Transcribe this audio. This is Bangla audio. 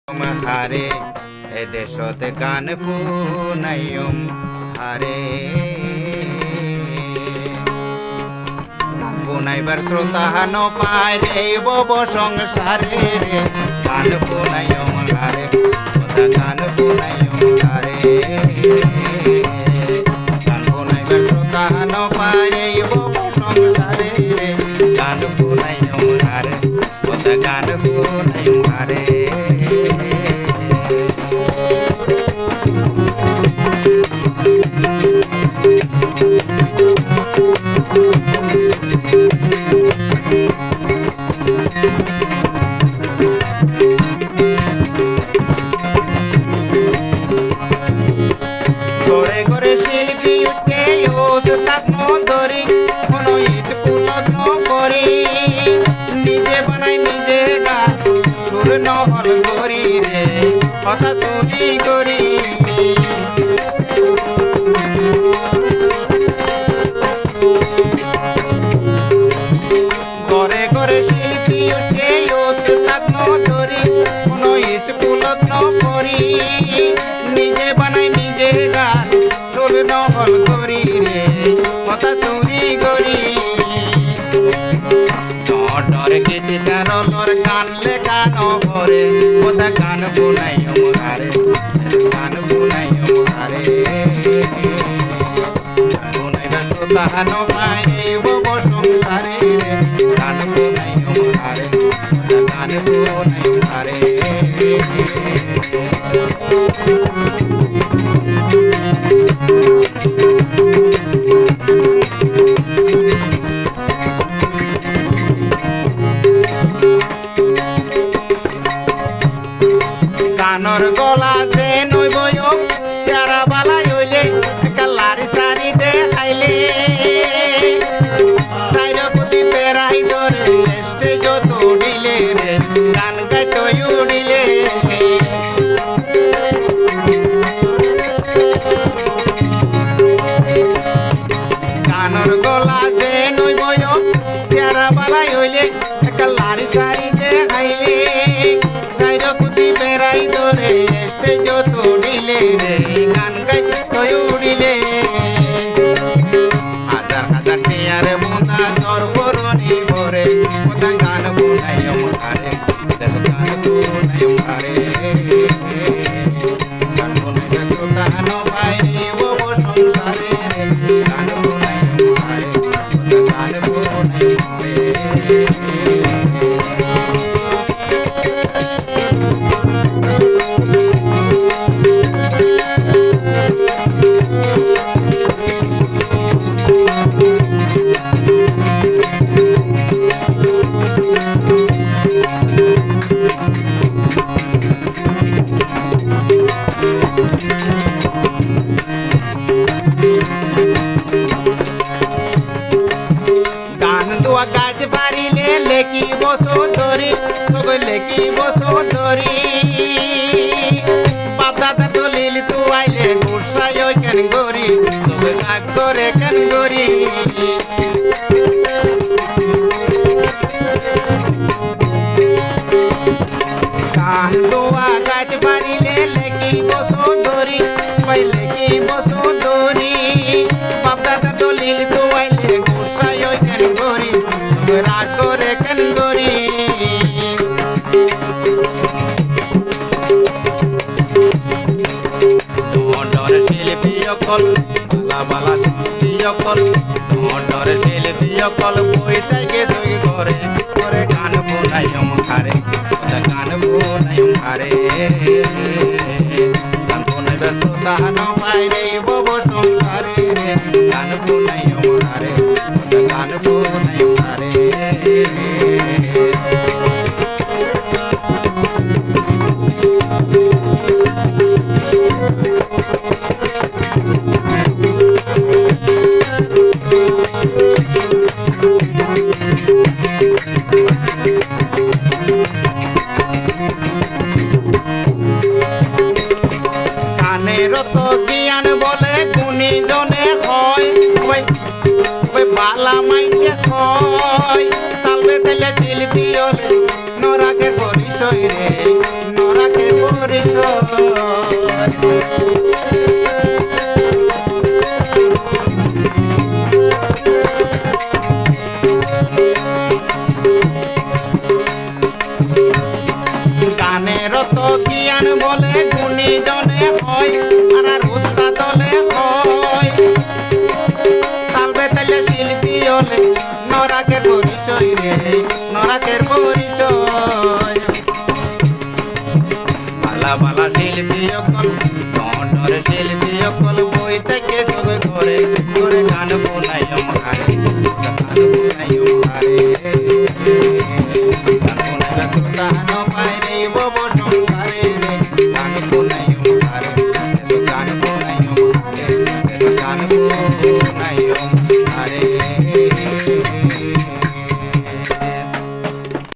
হারে এ দেশতে গান ফুনাইম হারে ফুনাইবার শ্রোতা ন পায় রে বব সংসারে রে গান ফুনাইম হারে গান ফুনাইম হারে গান ফুনাইবার শ্রোতা ন পায় রে বব সংসারে রে গান ফুনাইম হারে গান ফুনাইম হারে ঘরে ঘরে শিল্পী উঠে ওস্তাদ মধুরী কোনো স্কুল করি নিজে বানাই নিজে গান সুর নহল করি রে কথা চুরি করি ঘরে ঘরে শিল্পী উঠে ওস্তাদ মধুরী কোনো স্কুল করি নিজে বানাই নিজে গান সুর নহল করি রে কথা চুরি করি ডরে কেটে রলর গান লেখা নরে কোথা গান বুনাই হারে গান বুনাই হারে বুনাইবা শ্রোতা ন পায় বব সংসারে গান বুনাই হারে গান বুনাই হারে গানর গলা যে নই বয় সারা বালাই হইলে কালারি সারি দে খাইলে সাইর কুতি পেরাই ধরে স্টেজ উড়িলে রে গান গাইতে উড়িলে গানর গলা যে নই বয় সারা বালাই হইলে কালারি সারি দে খাইলে সাইর কুতি পেরাই ধরে স্টেজ উড়িলে রে গান গাইতে উড়িলে হাজার হাজার টিয়ার মোদা জর করনি ভরে মোদা গান বুনাই হারে গান বুনাই হারে গান বুনাই শ্রোতা ন পায় বব সংসারে গান বুনাই হারে গান বুনাই হারে গান দোয়া গাছ বাড়িলে লেকি বসো ধরি সগৈ লেকি বসো ধরি বাদাদা দলিল তু আইলে গুসাই কেন গরি সগৈ কাক করে কেন গরি গান দোয়া গাছ বাড়িলে লেকি বসো ধরি সগৈ লেকি বসো ধরি বাদাদা দলিল তু আইলে গুসাই কেন গরি রাগ করে কেন গরি ডরে শিল্পী অকল বালা বালা শিল্পী অকল ডরে শিল্পী অকল পয়সাকে সই করে করে গান বুনাই হারে গান বুনাই হারে গান বুনাইবা শ্রোতা ন পায় রে বব সংসারে গান বুনাই হারে গান বুনাই হারে কানের তো জ্ঞান বলে গুণী জনে হয় বালা মাইছে হয় তালবে দিলে শিল্পী হলে নরাকের পরিচয় রে নরাকের পরিচয়। গানের তো জ্ঞান বলে গুণী জনে হয় আর উস্তাদ দলে হয় তালবে তাইলে শিল্পী হলে নরাকের পরিচয় রে নরাকের পরিচয় বালা বালা শিল্পী অকল দণ্ডর শিল্পী অকল বই থেকে যোগ করে করে গান বোনাইও হারে গান বোনাইও হারে গান বোনাইলা তো গান পাই রে বব সংসারে